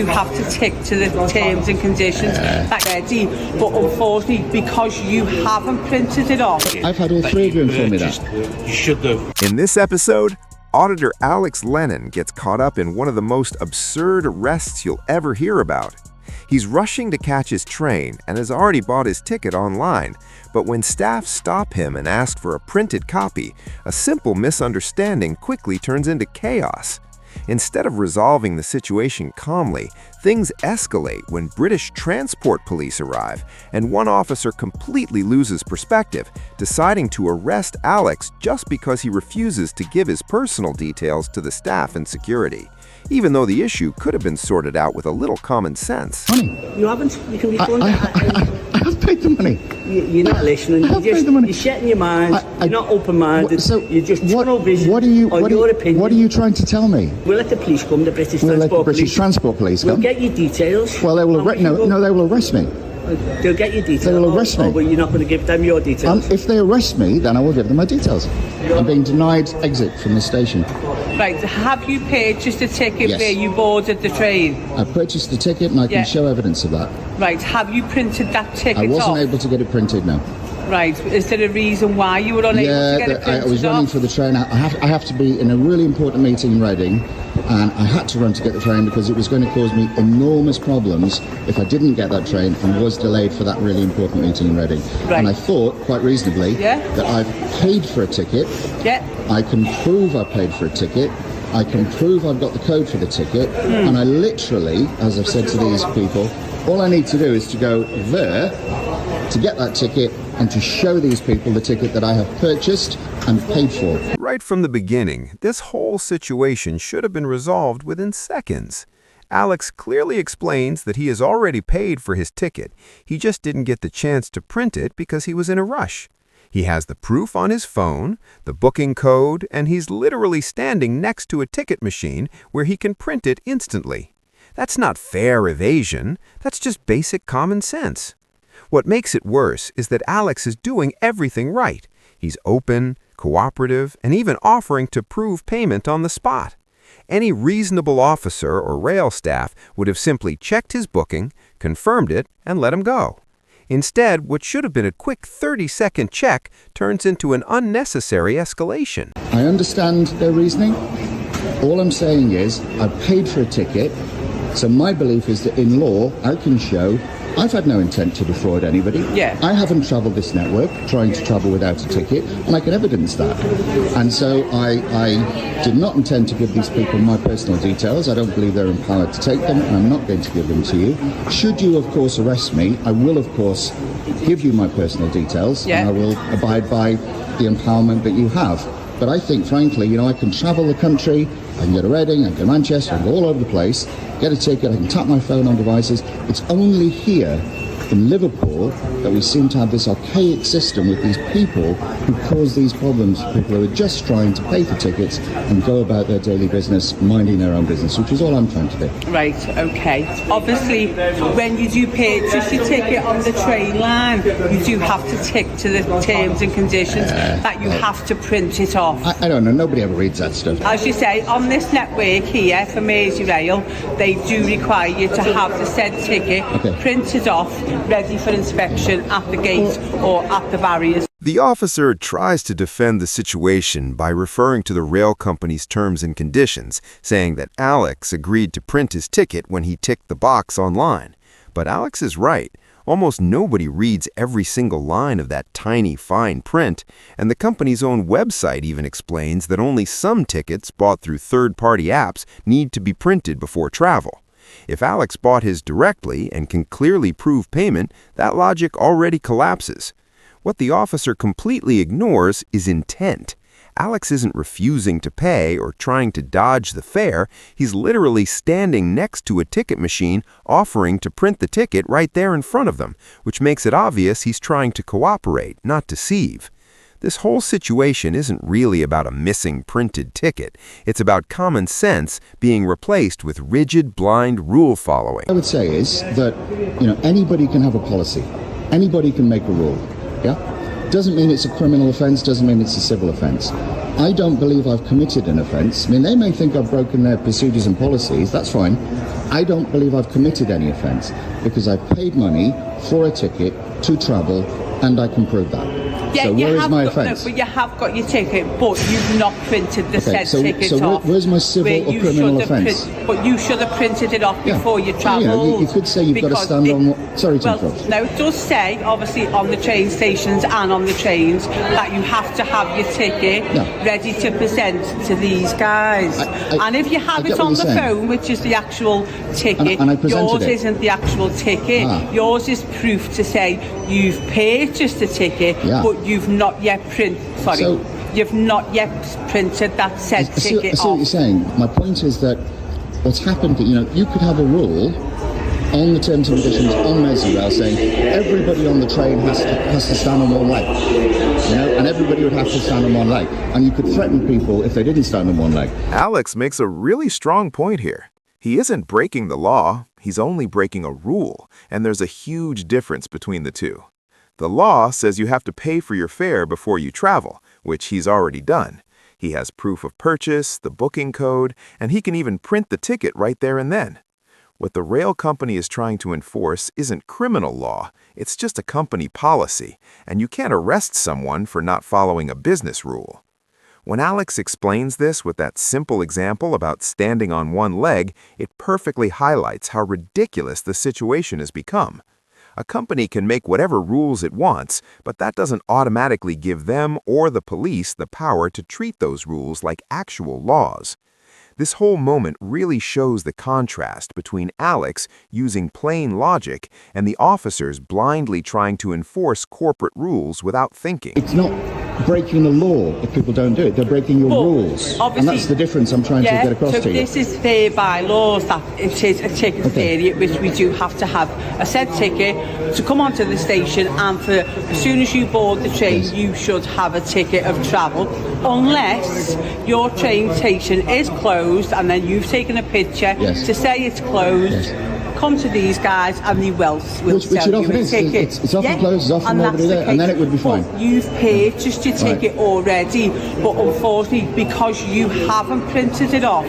You have to tick to the terms and conditions that ready, but unfortunately, because you haven't printed it off. I've had all three of you inform me that. You should have. In this episode, Auditor Alex Lennon gets caught up in one of the most absurd arrests you'll ever hear about. He's rushing to catch his train and has already bought his ticket online, but when staff stop him and ask for a printed copy, a simple misunderstanding quickly turns into chaos. Instead of resolving the situation calmly, things escalate when British transport police arrive, and one officer completely loses perspective, deciding to arrest Alex just because he refuses to give his personal details to the staff and security, even though the issue could have been sorted out with a little common sense. Money. You haven't. You can refund I have paid the money. You're not listening. You're shutting your mind. You're not open-minded. So you're just what, tunnel vision what are you, on your opinion. What are you trying to tell me? We'll let the police come, the British We'll let Transport the British Transport Police We'll come? get your details. Well, they will arrest. No, they will arrest me. They'll get your details. They will arrest me. But you're not going to give them your details. If they arrest me, then I will give them my details. I'm being denied exit from the station. Right, have you purchased a ticket Yes. where you boarded the train? I purchased the ticket and I can show evidence of that. Right, have you printed that ticket I wasn't off? able to get it printed, no. Right, is there a reason why you were unable to get it printed I was running off? for the train. I have to be in a really important meeting in Reading, and I had to run to get the train because it was going to cause me enormous problems if I didn't get that train and was delayed for that really important meeting in Reading. Right. And I thought, quite reasonably, that I've paid for a ticket. Yeah. I can prove I paid for a ticket. I can prove I've got the code for the ticket. And I literally, as I've said to these people, all I need to do is to go there to get that ticket and to show these people the ticket that I have purchased and paid for. Right from the beginning, this whole situation should have been resolved within seconds. Alex clearly explains that he has already paid for his ticket. He just didn't get the chance to print it because he was in a rush. He has the proof on his phone, the booking code, and he's literally standing next to a ticket machine where he can print it instantly. That's not fair evasion. That's just basic common sense. What makes it worse is that Alex is doing everything right. He's open, cooperative, and even offering to prove payment on the spot. Any reasonable officer or rail staff would have simply checked his booking, confirmed it, and let him go. Instead, what should have been a quick 30-second check turns into an unnecessary escalation. I understand their reasoning. All I'm saying is I've paid for a ticket, so my belief is that in law I can show I've had no intent to defraud anybody. Yeah. I haven't travelled this network trying to travel without a ticket, and I can evidence that. And so I did not intend to give these people my personal details. I don't believe they're empowered to take them, and I'm not going to give them to you. Should you, of course, arrest me, I will, of course, give you my personal details, and I will abide by the empowerment that you have. But I think, frankly, I can travel the country, I can go to Reading, I can go to Manchester, I can go all over the place, get a ticket, I can tap my phone on devices. It's only here in Liverpool that we seem to have this archaic system with these people who cause these problems for people who are just trying to pay for tickets and go about their daily business, minding their own business, which is all I'm trying to do. Right, okay. Obviously, when you do purchase your ticket on the train line, you do have to tick to the terms and conditions that you have to print it off. I don't know, nobody ever reads that stuff. As you say, on this network here for Merseyrail, they do require you to have the said ticket printed off, ready for inspection at the gate or at the barriers. The officer tries to defend the situation by referring to the rail company's terms and conditions, saying that Alex agreed to print his ticket when he ticked the box online. But Alex is right. Almost nobody reads every single line of that tiny, fine print, and the company's own website even explains that only some tickets bought through third-party apps need to be printed before travel. If Alex bought his directly and can clearly prove payment, that logic already collapses. What the officer completely ignores is intent. Alex isn't refusing to pay or trying to dodge the fare. He's literally standing next to a ticket machine offering to print the ticket right there in front of them, which makes it obvious he's trying to cooperate, not deceive. This whole situation isn't really about a missing printed ticket. It's about common sense being replaced with rigid, blind rule following. What I would say is that, anybody can have a policy. Anybody can make a rule. Yeah? Doesn't mean it's a criminal offence, doesn't mean it's a civil offence. I don't believe I've committed an offence. I mean, they may think I've broken their procedures and policies, that's fine. I don't believe I've committed any offence because I've paid money for a ticket to travel and I can prove that. Yeah, so where is my offence? No, but you have got your ticket, but you've not printed the said ticket off. Where's my civil or criminal offence? But you should have printed it off before you travelled. You could say you've got to stand on... Sorry to interrupt. No, it does say, obviously, on the train stations and on the trains, that you have to have your ticket ready to present to these guys. And if you have it on the phone, which is the actual ticket, yours isn't the actual ticket. Yours is proof to say you've purchased a ticket, but you've not yet you've not yet printed that said ticket off. I see what you're saying. My point is that what's happened, you could have a rule on the terms and conditions on Merseyrail saying everybody on the train has to stand on one leg, and everybody would have to stand on one leg, and you could threaten people if they didn't stand on one leg. Alex makes a really strong point here. He isn't breaking the law, he's only breaking a rule, and there's a huge difference between the two. The law says you have to pay for your fare before you travel, which he's already done. He has proof of purchase, the booking code, and he can even print the ticket right there and then. What the rail company is trying to enforce isn't criminal law, it's just a company policy, and you can't arrest someone for not following a business rule. When Alex explains this with that simple example about standing on one leg, it perfectly highlights how ridiculous the situation has become. A company can make whatever rules it wants, but that doesn't automatically give them or the police the power to treat those rules like actual laws. This whole moment really shows the contrast between Alex using plain logic and the officers blindly trying to enforce corporate rules without thinking. It's not breaking the law if people don't do it. They're breaking your rules. And that's the difference I'm trying to get across to you. This is their bylaws that it is a ticket period, which we do have to have a said ticket to come onto the station, and for as soon as you board the train, you should have a ticket of travel, unless your train station is closed and then you've taken a picture to say it's closed. Come to these guys and they will sell you a ticket. It's often closed, it's often nobody there, and then it would be fine. But you've purchased your ticket already, but unfortunately, because you haven't printed it off,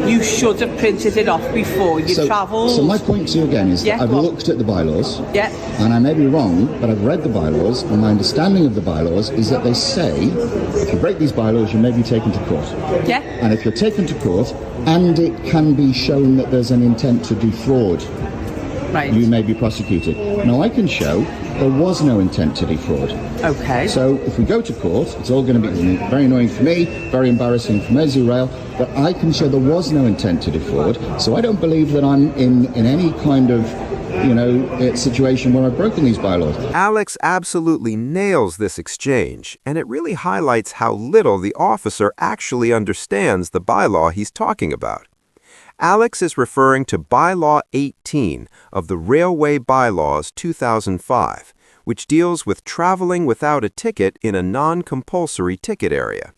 you should have printed it off before you travelled. So my point to you again is that I've looked at the bylaws, and I may be wrong, but I've read the bylaws, and my understanding of the bylaws is that they say if you break these bylaws, you may be taken to court. And if you're taken to court, and it can be shown that there's an intent to defraud, you may be prosecuted. Now, I can show there was no intent to defraud. So if we go to court, it's all going to be very annoying for me, very embarrassing for Merseyrail, but I can show there was no intent to defraud, so I don't believe that I'm in any kind of situation where I've broken these bylaws. Alex absolutely nails this exchange, and it really highlights how little the officer actually understands the bylaw he's talking about. Alex is referring to Bylaw 18 of the Railway Bylaws 2005, which deals with traveling without a ticket in a non-compulsory ticket area.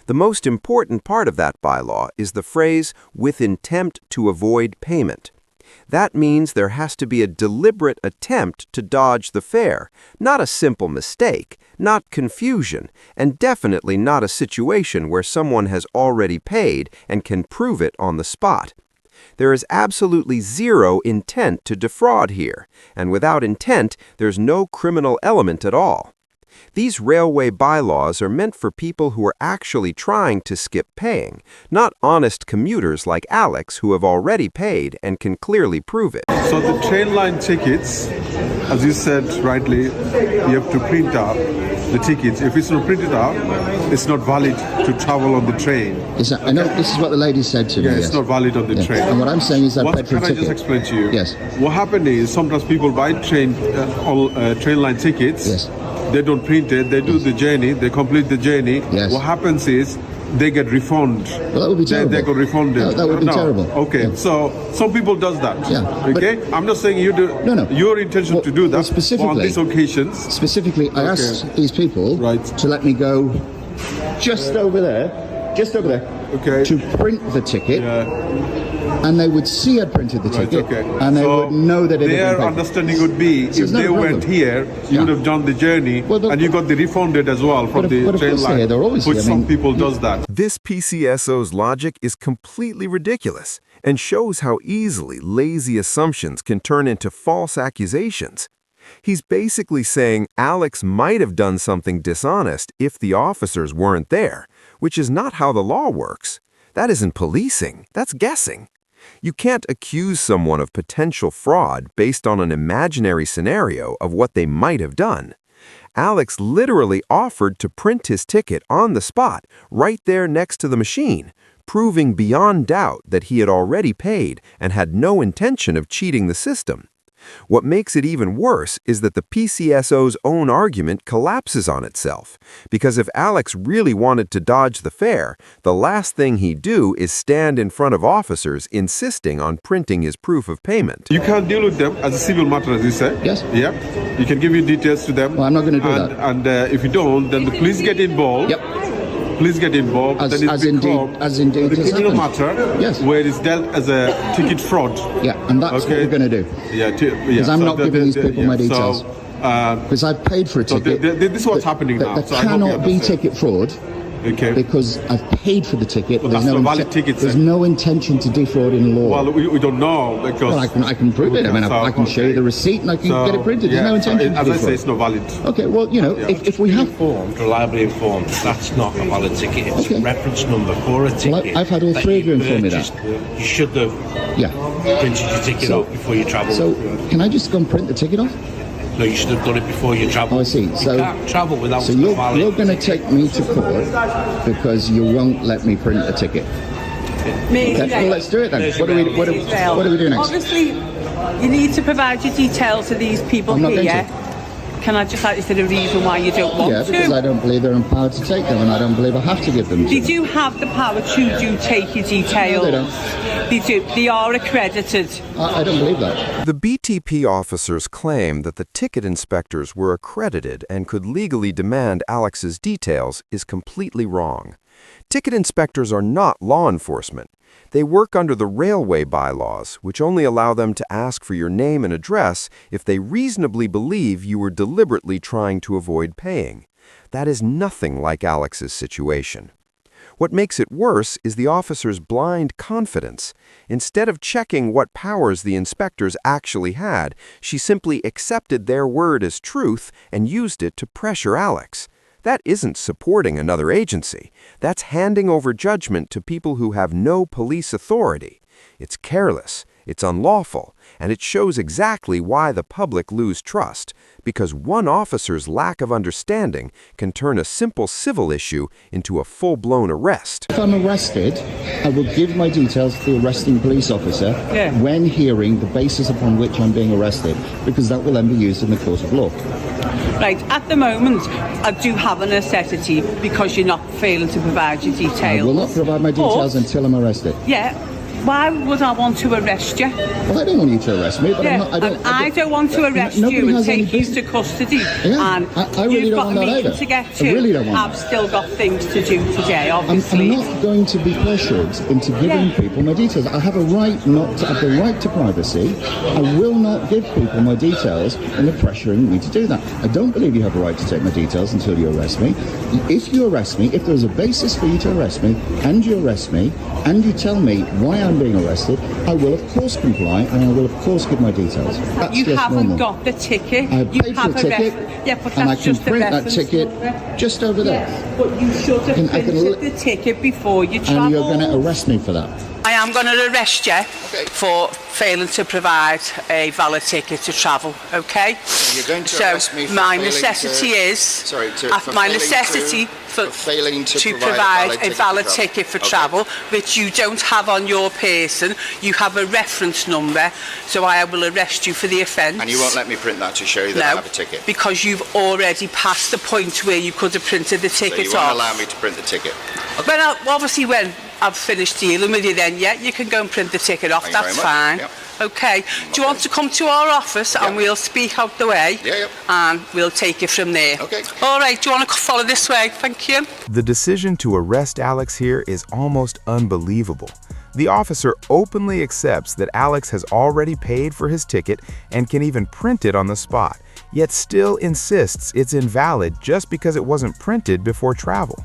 The most important part of that bylaw is the phrase, "with intent to avoid payment." That means there has to be a deliberate attempt to dodge the fare, not a simple mistake, not confusion, and definitely not a situation where someone has already paid and can prove it on the spot. There is absolutely zero intent to defraud here, and without intent, there's no criminal element at all. These railway bylaws are meant for people who are actually trying to skip paying, not honest commuters like Alex who have already paid and can clearly prove it. So the train line tickets, as you said rightly, you have to print out the tickets. If it's not printed out, it's not valid to travel on the train. I know this is what the lady said to me. It's not valid on the train. And what I'm saying is that Can I just explain to you? Yes. What happened is sometimes people buy train line tickets. They don't print it. They do the journey. They complete the journey. What happens is they get refunded. Well, that would be terrible. They get refunded. That would be terrible. Okay, so some people does that. Okay, I'm not saying you do. No. Your intention to do that. Specifically, on these occasions. Specifically, I asked these people to let me go just over there, to print the ticket. And they would see I'd printed the ticket, and they would know that it had been paid. Their understanding would be, if they went here, you would have done the journey, and you got the refunded as well from the train line, which some people does that. This PCSO's logic is completely ridiculous, and shows how easily lazy assumptions can turn into false accusations. He's basically saying Alex might have done something dishonest if the officers weren't there, which is not how the law works. That isn't policing, that's guessing. You can't accuse someone of potential fraud based on an imaginary scenario of what they might have done. Alex literally offered to print his ticket on the spot, right there next to the machine, proving beyond doubt that he had already paid and had no intention of cheating the system. What makes it even worse is that the PCSO's own argument collapses on itself, because if Alex really wanted to dodge the fare, the last thing he'd do is stand in front of officers insisting on printing his proof of payment. You can't deal with them as a civil matter, as you said. Yes. Yeah. You can give your details to them. Well, I'm not going to do that. And if you don't, then the police get involved. Yep. Please get involved. As indeed the criminal matter, yes, where it is dealt as a ticket fraud. Yeah, and that's what we're going to do. Yeah, because I'm not giving these people my details. Because I've paid for a ticket. This is what's happening now. There cannot be ticket fraud. Okay. Because I've paid for the ticket. Well, there's no valid ticket. There's no intention to defraud in law. Well, we don't know because. Well, I can prove it. I mean, I can show you the receipt and I can get it printed. There's no intention. As I say, it's not valid. Okay. Well, you know, if we have reliably informed, that's not a valid ticket. It's a reference number for a ticket. Well, I've had all three of you inform me that. You should have printed your ticket off before you travel. So, can I just go and print the ticket off? No, you should have done it before you travel. Oh, I see. So you can't travel without you're going to take me to court because you won't let me print a ticket. Okay, well, let's do it then. What do we do next? Obviously, you need to provide your details to these people here. Can I just ask, is there a reason why you don't want to? Yeah, because I don't believe they're empowered to take them, and I don't believe I have to give them to them. They do have the power to take your details. No, they don't. They do. They are accredited. I don't believe that. The BTP officers claim that the ticket inspectors were accredited and could legally demand Alex's details is completely wrong. Ticket inspectors are not law enforcement. They work under the railway bylaws, which only allow them to ask for your name and address if they reasonably believe you were deliberately trying to avoid paying. That is nothing like Alex's situation. What makes it worse is the officer's blind confidence. Instead of checking what powers the inspectors actually had, she simply accepted their word as truth and used it to pressure Alex. That isn't supporting another agency. That's handing over judgment to people who have no police authority. It's careless, it's unlawful, and it shows exactly why the public lose trust, because one officer's lack of understanding can turn a simple civil issue into a full-blown arrest. If I'm arrested, I will give my details to the arresting police officer when hearing the basis upon which I'm being arrested, because that will then be used in the court of law. Right, at the moment, I do have a necessity because you're not failing to provide your details. I will not provide my details until I'm arrested. Yeah. Why would I want to arrest you? Well, I don't want you to arrest me, but I don't want to arrest you and take you to custody. Yeah, and I really you've don't got want a that meeting either. to get to. I really don't want I've still got things to do today, obviously. I'm not going to be pressured into giving people my details. I have a right the right to privacy. I will not give people my details and they're pressuring me to do that. I don't believe you have a right to take my details until you arrest me. If you arrest me, if there's a basis for you to arrest me, and you arrest me, and you tell me why I'm being arrested, I will of course comply and I will of course give my details. That's you haven't normal. got the ticket. I have paid for a ticket, and I can print that ticket just over there. But you should have printed the ticket before you travel. And you're going to arrest me for that. I am going to arrest you for failing to provide a valid ticket to travel, okay? So you're going to arrest me for my necessity for failing to provide a valid ticket for travel, which you don't have on your person. You have a reference number, so I will arrest you for the offence. And you won't let me print that to show you that I have a ticket? Because you've already passed the point where you could have printed the ticket off. So you won't allow me to print the ticket? Okay. Well, obviously when I've finished dealing with you then, you can go and print the ticket off. That's fine. Yep. Okay. Do you want to come to our office and we'll speak out the way? Yeah, and we'll take it from there. Okay. All right. Do you want to follow this way? Thank you. The decision to arrest Alex here is almost unbelievable. The officer openly accepts that Alex has already paid for his ticket and can even print it on the spot, yet still insists it's invalid just because it wasn't printed before travel.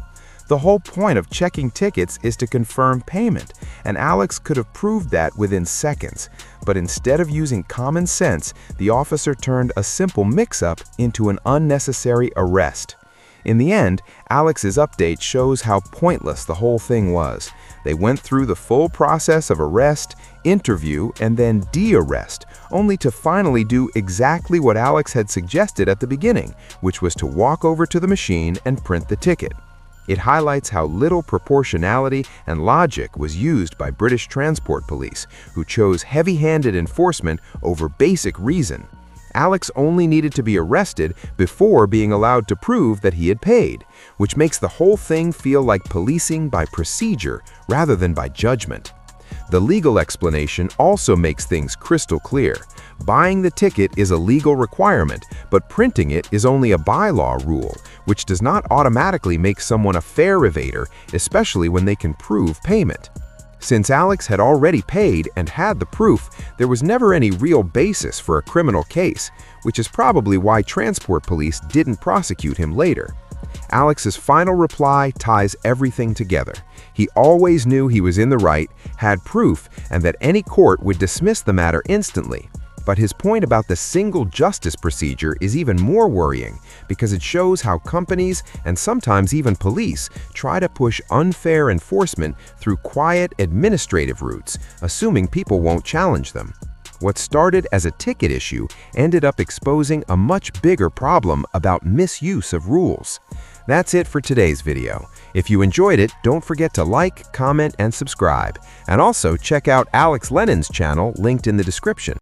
The whole point of checking tickets is to confirm payment, and Alex could have proved that within seconds. But instead of using common sense, the officer turned a simple mix-up into an unnecessary arrest. In the end, Alex's update shows how pointless the whole thing was. They went through the full process of arrest, interview, and then de-arrest, only to finally do exactly what Alex had suggested at the beginning, which was to walk over to the machine and print the ticket. It highlights how little proportionality and logic was used by British Transport Police, who chose heavy-handed enforcement over basic reason. Alex only needed to be arrested before being allowed to prove that he had paid, which makes the whole thing feel like policing by procedure rather than by judgment. The legal explanation also makes things crystal clear. Buying the ticket is a legal requirement, but printing it is only a bylaw rule, which does not automatically make someone a fare evader, especially when they can prove payment. Since Alex had already paid and had the proof, there was never any real basis for a criminal case, which is probably why Transport Police didn't prosecute him later. Alex's final reply ties everything together. He always knew he was in the right, had proof, and that any court would dismiss the matter instantly. But his point about the single justice procedure is even more worrying because it shows how companies, and sometimes even police, try to push unfair enforcement through quiet administrative routes, assuming people won't challenge them. What started as a ticket issue ended up exposing a much bigger problem about misuse of rules. That's it for today's video. If you enjoyed it, don't forget to like, comment, and subscribe. And also check out Alex Lennon's channel linked in the description.